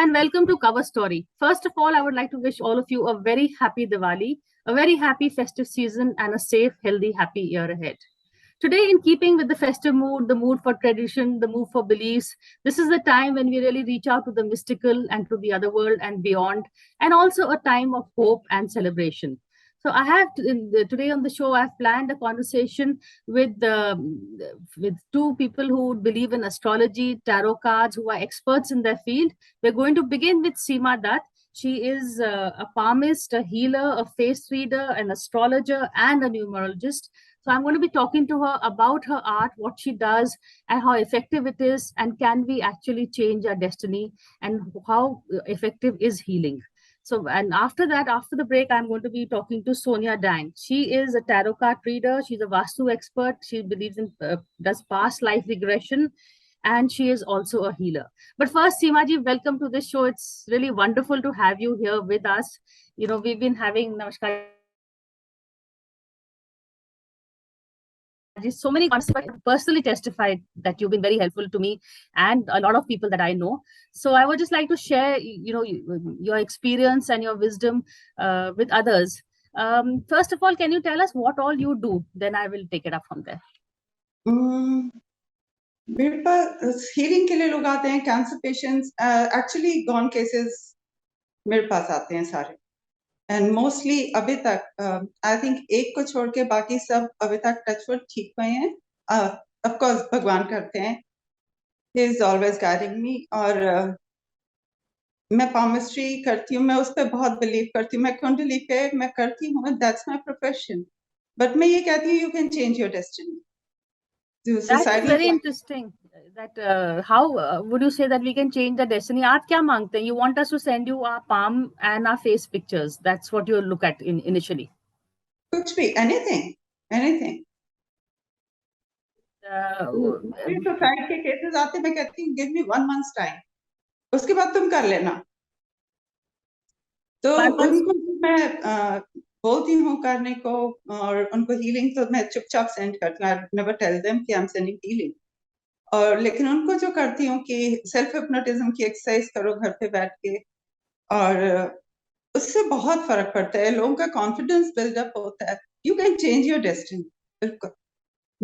and welcome to Cover Story. First of all, I would like to wish all of you a very happy Diwali, a very happy festive season, and a safe, healthy, happy year ahead. Today, in keeping with the festive mood, the mood for tradition, the mood for beliefs, this is the time when we really reach out to the mystical and to the other world and beyond, and also a time of hope and celebration. So, I have today on the show, I've planned a conversation with two people who believe in astrology, tarot cards, who are experts in their field. We're going to begin with Seema Dutt. She is a palmist, a healer, a face reader, an astrologer, and a numerologist. So I'm going to be talking to her about her art, what she does, and how effective it is, and can we actually change our destiny, and how effective is healing. So, and after that, after the break, I'm going to be talking to Sonia Dang. She is a tarot card reader. She's a Vastu expert. She believes in, does past life regression, and she is also a healer. But first, Seemaji, welcome to this show. It's really wonderful to have you here with us. You know, we've been having, Namaskar, so many personally testified that you've been very helpful to me and a lot of people that I know. So I would just like to share, your experience and your wisdom with others. First of all, can you tell us what all you do? Then I will take it up from there. मेरे पास healing के लिए लोग आते हैं, cancer patients, actually gone cases मेरे पास आते हैं सारे, एंड मोस्टली अभी तक आई थिंक एक को छोड़ के बाकी सब अभी तक टचवुड ठीक हुए हैं. ऑफ कोर्स भगवान करते हैं, ही इज ऑलवेज गाइडिंग मी. और मैं पामिस्ट्री करती हूँ, मैं उस पर बहुत बिलीव करती हूँ, मैं कुंडली पे मैं करती हूँ, दैट्स माय प्रोफेशन. बट मैं ये कहती हूँ, you can change your destiny. That is very interesting. That how would you say that we can change the destiny? आप क्या मांगते हैं? You want us to send you our palm and our face pictures. That's what you look at initially. कुछ भी, anything. Suicide के cases आते, मैं कहती हूँ गिव मी 1 month's टाइम, उसके बाद तुम कर लेना. तो उनको मैं बोलती हूँ करने को, और उनको हीलिंग तो मैं चुपचाप सेंड करती हूँ. आई नेवर टेल देम कि आई एम सेंडिंग हीलिंग. और लेकिन उनको जो करती हूँ कि सेल्फ हिप्नोटिज्म की एक्सरसाइज करो घर पे बैठ के, और उससे बहुत फर्क पड़ता है, लोगों का कॉन्फिडेंस बिल्डअप होता है. You can change your destiny. बिल्कुल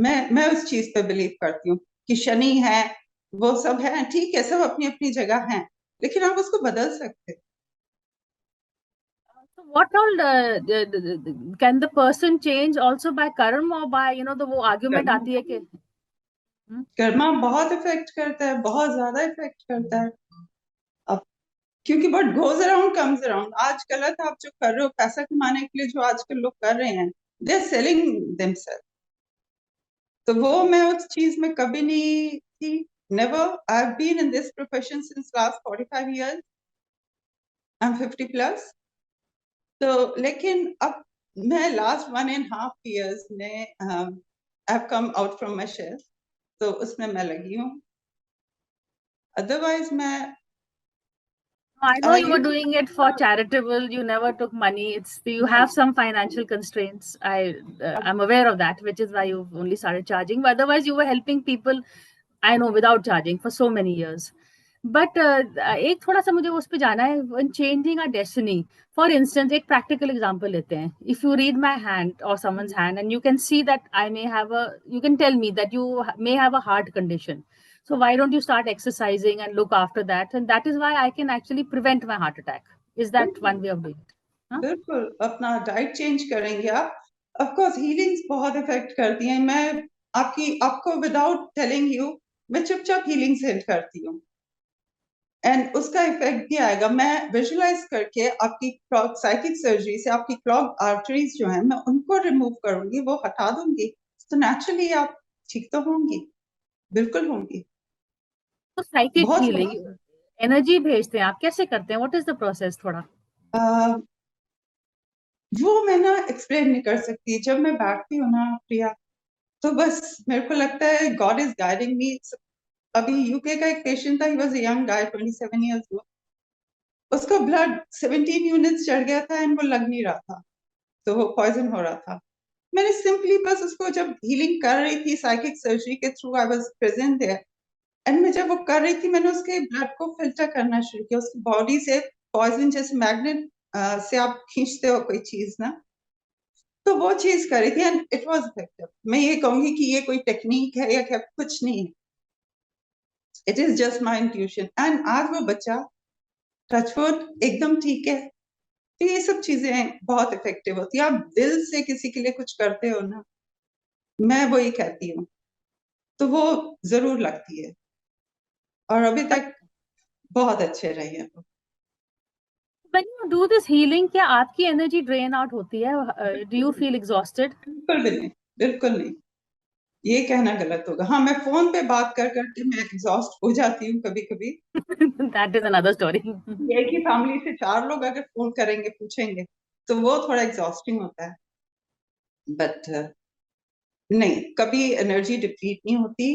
मैं उस चीज पे बिलीव करती हूँ कि शनि है, वो सब है, ठीक है, सब अपनी अपनी जगह हैं, लेकिन आप उसको बदल सकते. So what all can the person change also by karma or by the वो argument आती है कि कर्मा बहुत इफेक्ट करता है, बहुत ज्यादा इफेक्ट करता है. अब क्योंकि what goes around comes around. आज गलत आप जो कर रहे हो पैसा कमाने के लिए, जो आजकल लोग कर रहे हैं, दे आर सेलिंग देमसेल्फ. तो वो मैं उस चीज में कभी नहीं थी. Never. I have been in this profession since last 45 years. I am 50 plus. तो लेकिन अब मैं लास्ट 1.5 years में I have come out from my shell, तो उसमें मैं लगी हूँ. अदरवाइज मैं I know you were doing it for charitable. You never took money. You have some financial constraints. I'm aware of that, which is why you've only started charging. But otherwise, you were helping people, I know, without charging for so many years. But एक थोड़ा सा मुझे उस पे जाना है. When changing our destiny, for instance, एक practical example लेते हैं. If you read my hand or someone's hand, and you can see that you can tell me that you may have a heart condition. So why don't you start exercising and look after that? And that is why I can actually prevent my heart attack. Is that one way of doing it? बिल्कुल. अपना diet change करेंगे आप, of course healings बहुत effect करती हैं. मैं आपको without telling you, मैं चुपचाप हीलिंग सेंड करती हूँ, एंड उसका इफेक्ट भी आएगा. मैं विजुअलाइज करके आपकी साइकिक सर्जरी से आपकी क्लॉग आर्टरीज जो है, मैं उनको रिमूव करूंगी, वो हटा दूंगी, तो नेचुरली आप ठीक तो होंगी, बिल्कुल होंगी. तो साइकिक हीलिंग एनर्जी भेजते हैं आप, कैसे करते हैं? What is the process? थोड़ा वो मैं ना एक्सप्लेन नहीं कर सकती. जब मैं बैठती हूँ ना प्रिया, तो बस मेरे को लगता है गॉड इज गाइडिंग मी. अभी यूके का एक पेशेंट था, he was a young guy, 27 years old. उसका ब्लड 17 यूनिट्स चढ़ गया था, एंड वो लग नहीं रहा था, तो वो पॉइजन हो रहा था. मैंने सिंपली बस उसको, जब हीलिंग कर रही थी साइकिक सर्जरी के through, I was present there, and मैं जब वो कर रही थी, मैंने उसके ब्लड को फिल्टर करना शुरू किया, उसकी बॉडी से पॉइजन, जैसे मैग्नेट से आप खींचते हो कोई चीज ना, तो वो चीज कर रही थी एंड इट वाज इफेक्टिव। मैं ये कहूंगी कि ये कोई टेक्निक है या क्या, कुछ नहीं है, it is just my intuition. And आज वो बच्चा टचवुड एकदम ठीक है। तो ये सब चीजें बहुत इफेक्टिव होती है। आप दिल से किसी के लिए कुछ करते हो ना, मैं वो ये कहती हूँ, तो वो जरूर लगती है, और अभी तक बहुत अच्छे रहे हैं वो। When you do this healing, क्या आपकी एनर्जी ड्रेन आउट होती है? Do you feel exhausted? बिल्कुल भी नहीं, बिल्कुल नहीं, ये कहना गलत होगा। हाँ, मैं फोन पे बात कर करके मैं एग्जॉस्ट हो जाती हूँ कभी कभी। That is another story. एक ही फैमिली से 4 लोग अगर फोन करेंगे, पूछेंगे, तो वो थोड़ा एग्जॉस्टिंग होता है, बट नहीं, कभी एनर्जी डिप्लीट नहीं होती।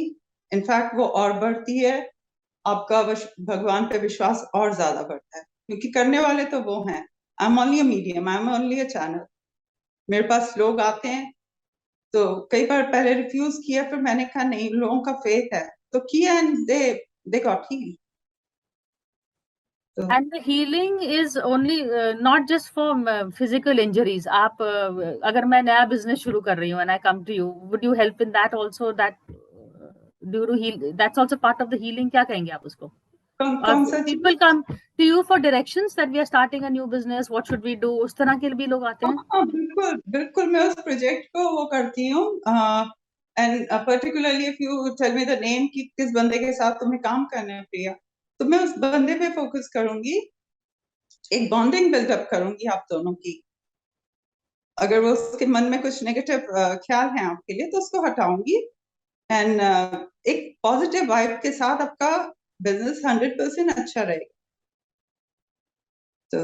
इनफैक्ट वो और बढ़ती है, आपका भगवान पे विश्वास और ज्यादा बढ़ता है, क्योंकि करने वाले तो वो हैं। I am only a medium, I am only a channel. मेरे पास लोग आते हैं, तो कई बार पहले रिफ्यूज किया, फिर मैंने कहा नहीं, लोगों का फेथ है, तो किया, एंड दे गॉट हील्ड। तो and the healing is only not just for physical injuries. आप अगर मैं नया बिजनेस शुरू कर रही हूँ and I come to you, would you help in that also? That do you heal? That's also part of the healing. क्या कहेंगे आप उसको? और कौन सा चीज? people come to you for directions that we are starting a new business, what should we do? उस तरह के भी लोग आते हैं? हाँ, बिल्कुल बिल्कुल, मैं उस प्रोजेक्ट को वो करती हूँ। And particularly if you tell me the name कि किस बंदे के साथ तुम्हें काम करना है प्रिया, तो मैं उस बंदे पे फोकस करूंगी, एक बॉन्डिंग बिल्डअप करूंगी आप दोनों की। अगर वो उसके मन में कुछ नेगेटिव ख्याल हैं आपके लिए, तो उसको हटाऊंगी, एंड एक पॉजिटिव वाइब के साथ आपका बिजनेस 100% अच्छा रहेगा। तो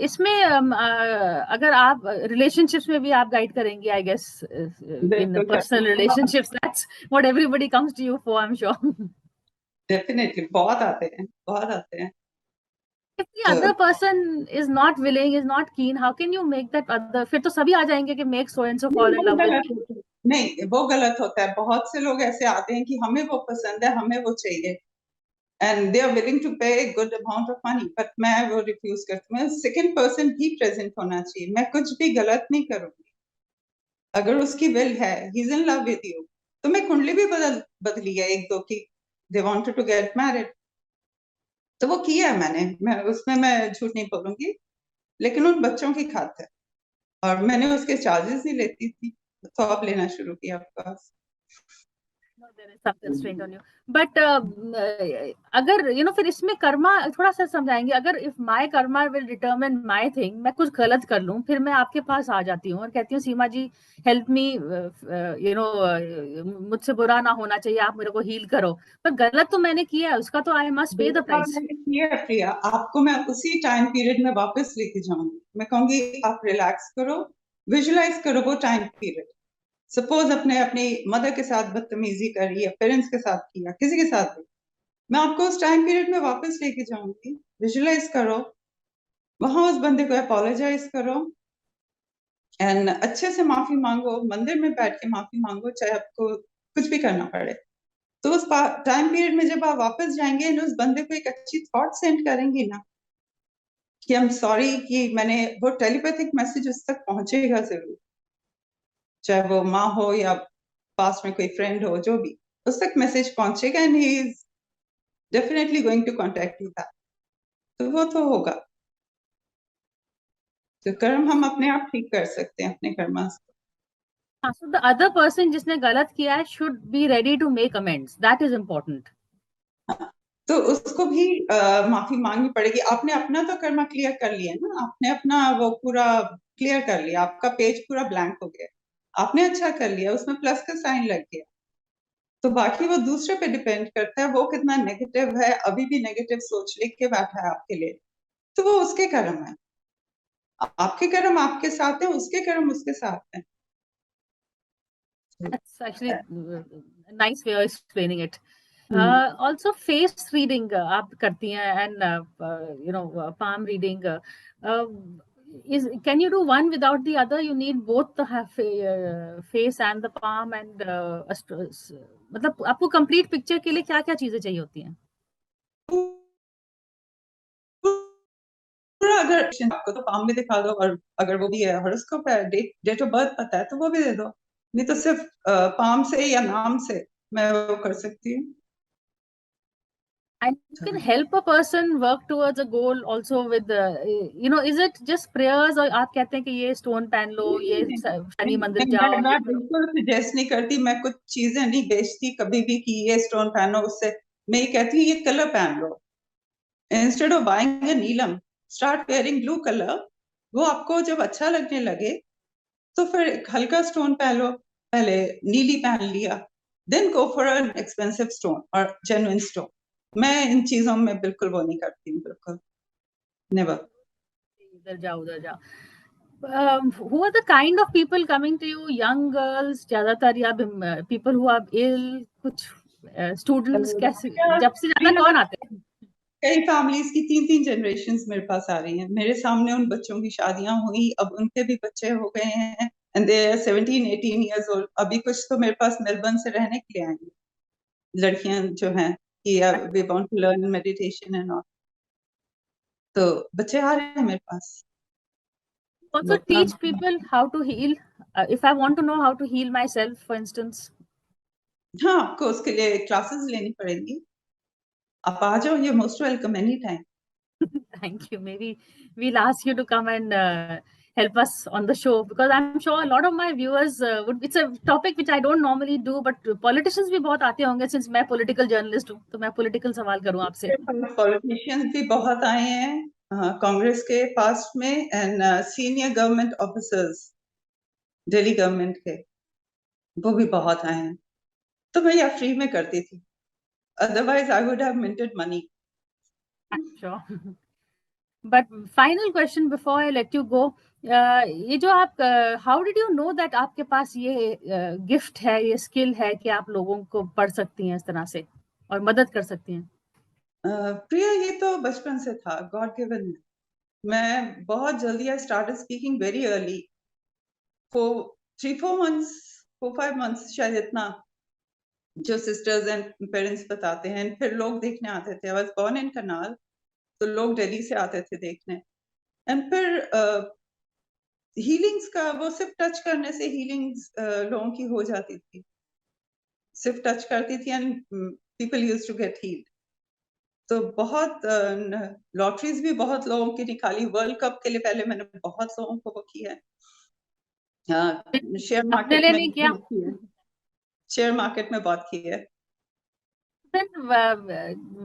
इसमें अगर आप रिलेशनशिप्स में भी आप गाइड करेंगे, आई गेस, इन बिल्कुल personal relationships, that's what everybody comes to you for, I am sure. Definitely बहुत आते हैं, बहुत आते हैं। If the other person is not willing, is not keen, how can you make that other? फिर तो सभी आ जाएंगे कि make so and so fall in वो love with गलत me. होता है। नहीं, वो गलत होता है। बहुत से लोग ऐसे आते हैं कि हमें वो पसंद है, हमें वो चाहिए, and they are willing to pay good amount of money, but मैं वो रिफ्यूज करती हूँ। सेकंड पर्सन भी प्रेजेंट होना चाहिए, मैं कुछ भी गलत नहीं करूंगी। अगर उसकी विल है, he is in love with you, तो मैं कुंडली भी बदली है एक दो की, they wanted to get married, तो वो किया है मैंने, मैं उसमें मैं झूठ नहीं बोलूंगी, लेकिन उन बच्चों की खातिर, और मैंने उसके चार्जेस नहीं लेती थी, तो अब लेना शुरू किया आपके पास। No, there is some constraint on you. But अगर फिर इसमें कर्मा थोड़ा सा समझाएंगे। अगर if my Karma will determine my thing, मैं कुछ गलत कर लूं, फिर मैं आपके पास आ जाती हूँ और कहती हूँ सीमा जी हेल्प मी, मुझसे बुरा ना होना चाहिए, आप मेरे को हील करो। पर गलत तो मैंने किया है, उसका तो I must pay the price. ये है प्रिया, आपको मैं उसी टाइम पीरियड में वापस लेके जाऊंगी। मैं कहूंगी आप रिलैक्स करो, विजुलाइज करो वो टाइम पीरियड। सपोज अपने अपनी मदर के साथ बदतमीजी करी, या पेरेंट्स के साथ किया, किसी के साथ भी, मैं आपको उस टाइम पीरियड में वापस लेके जाऊंगी। विजुलाइज करो, वहां उस बंदे को अपोलोजाइज करो, एंड अच्छे से माफी मांगो, मंदिर में बैठ के माफी मांगो, चाहे आपको कुछ भी करना पड़े। तो उस टाइम पीरियड में जब आप वापस जाएंगे, उस बंदे को एक अच्छी थॉट सेंड करेंगी ना कि आई एम सॉरी, कि मैंने, वो टेलीपैथिक मैसेज उस तक पहुंचेगा जरूर, चाहे वो माँ हो या पास में कोई फ्रेंड हो, जो भी, उस तक मैसेज पहुंचेगा, and he is definitely going to contact you back. तो वो तो होगा। तो कर्म हम अपने आप ठीक कर सकते हैं, अपने कर्मा से। हाँ, so the other person जिसने गलत किया है should be ready to make amends. That is important. तो उसको भी माफी मांगनी पड़ेगी। आपने अपना तो कर्मा क्लियर कर लिया ना, आपने अपना वो पूरा क्लियर कर लिया, आपका पेज पूरा ब्लैंक हो गया, आपने अच्छा कर लिया, उसमें प्लस का साइन लग गया। तो बाकी वो दूसरे पे डिपेंड करता है, वो कितना नेगेटिव है, अभी भी नेगेटिव सोच लेके बैठा है आपके लिए, तो वो उसके कर्म है। आपके कर्म आपके साथ है, उसके कर्म उसके साथ है। That's actually a nice way of explaining it. Also face reading आप करती हैं, and palm reading. Can you do one without the other? You need both the face and the palm and मतलब आपको complete picture के लिए क्या क्या चीजें चाहिए होती हैं? पूरा अगर आपको तो palm में दिखा दो, और अगर वो भी है horoscope है, date of birth पता है तो वो भी दे दो, नहीं तो सिर्फ palm से या नाम से मैं वो कर सकती हूँ. And you can help a person work towards a goal also with is it just prayers, और आप कहते हैं कि ये stone पहन लो, ये शनि मंदिर जाओ? मैं बिल्कुल सजेस्ट नहीं करती, मैं कुछ चीजें नहीं बेचती कभी भी कि ये स्टोन पहनो, उससे मैं ये कहती हूँ ये कलर पहन लो. Instead of buying a neelam, start wearing blue colour. वो आपको जब अच्छा लगने लगे तो फिर एक हल्का स्टोन पहन लो. पहले नीली पहन लिया, then go for an expensive stone और जेन्युइन स्टोन. मैं इन चीजों में बिल्कुल वो नहीं करती हूँ, बिल्कुल नेवर. इधर जाओ उधर जाओ. Who are the kind of people coming to you? Young girls ज्यादातर, या people who are ill, कुछ students? कैसे, जब से ज्यादा कौन आते हैं? कई फैमिलीज की 3-3 जनरेशंस मेरे पास आ रही हैं. मेरे सामने उन बच्चों की शादियां हुई, अब उनके भी बच्चे हो गए हैं, and they are 17-18 years old. अभी कुछ तो मेरे पास मेलबर्न से रहने के लिए आई हैं लड़कियां जो हैं कि we want to learn meditation and all. तो बच्चे आ रहे हैं मेरे पास. Also teach people how to heal. If I want to know how to heal myself, for instance. हाँ, आपको उसके लिए क्लासेस लेनी पड़ेंगी. आप आ जाओ, you're most welcome anytime. Thank you. Maybe we'll ask you to come and help us on the show, because I'm sure a lot of my viewers it's a topic which I don't normally do, but politicians भी बहुत आते होंगे, since मैं political journalist हूँ, तो मैं political सवाल करूँ आपसे. Politicians भी बहुत आए हैं कांग्रेस के पास्ट में, and senior government officers Delhi government के, वो भी बहुत आए हैं. तो मैं यह फ्री में करती थी, otherwise I would have minted money. I'm sure. But final question before I let you go, ये जो आप how did you know that आपके पास ये gift है, ये skill है कि आप लोगों को पढ़ सकती हैं इस तरह से और मदद कर सकती हैं? प्रिया, ये तो बचपन से था, गॉड गिवन. मैं बहुत जल्दी I started speaking very early, for 3-4 months, 4-5 months शायद इतना, जो सिस्टर्स एंड पेरेंट्स बताते हैं. फिर लोग देखने आते थे. I was born in Karnal, तो लोग दिल्ली से आते थे देखने. एंड फिर हीलिंग्स का, वो सिर्फ टच करने से हीलिंग्स लोगों की हो जाती थी. सिर्फ टच करती थी and people used to get healed. तो बहुत लॉटरीज भी बहुत लोगों की निकाली. वर्ल्ड कप के लिए पहले मैंने बहुत लोगों को वो किया है. शेयर मार्केट में नहीं किया, शेयर मार्केट में बहुत किया है. Then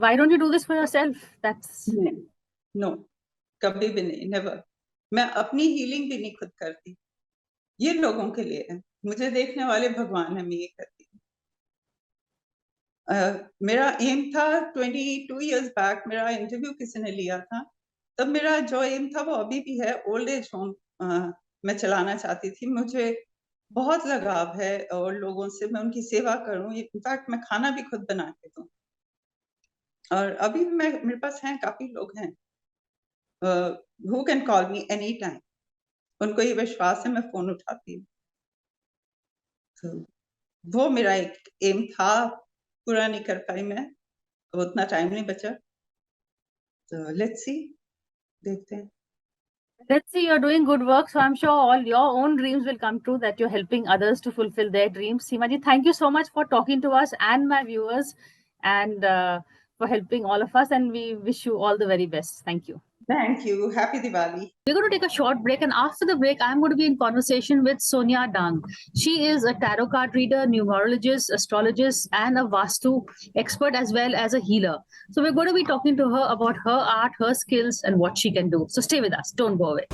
why don't you do this for yourself? That's no, कभी भी नहीं, never. मैं अपनी हीलिंग भी नहीं खुद करती, ये लोगों के लिए है. मुझे देखने वाले भगवान है, मैं ये करती हूँ. मेरा एम था 22 years बैक, मेरा इंटरव्यू किसी ने लिया था, तब मेरा जो एम था वो अभी भी है. ओल्ड एज होम मैं चलाना चाहती थी. मुझे बहुत लगाव है और लोगों से, मैं उनकी सेवा करूं. इनफैक्ट मैं खाना भी खुद बना के दूं. और अभी भी मेरे पास हैं, काफी लोग हैं who can call me anytime. उनको ये विश्वास है, मैं फोन उठाती हूँ. तो वो मेरा एक एम था, पूरा नहीं कर पाई मैं, अब उतना टाइम नहीं बचा. तो लेट्स सी, देखते हैं. Let's see, you're doing good work, so I'm sure all your own dreams will come true, that you're helping others to fulfill their dreams. Seema ji, thank you so much for talking to us and my viewers, and for helping all of us, and we wish you all the very best. Thank you. Thank you. Happy Diwali. We're going to take a short break, and after the break, I'm going to be in conversation with Sonia Dang. She is a tarot card reader, numerologist, astrologist, and a Vastu expert, as well as a healer. So we're going to be talking to her about her art, her skills, and what she can do. So stay with us. Don't go away.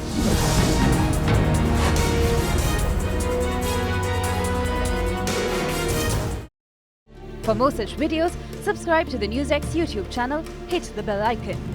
For more such videos, subscribe to the NewsX YouTube channel, hit the bell icon.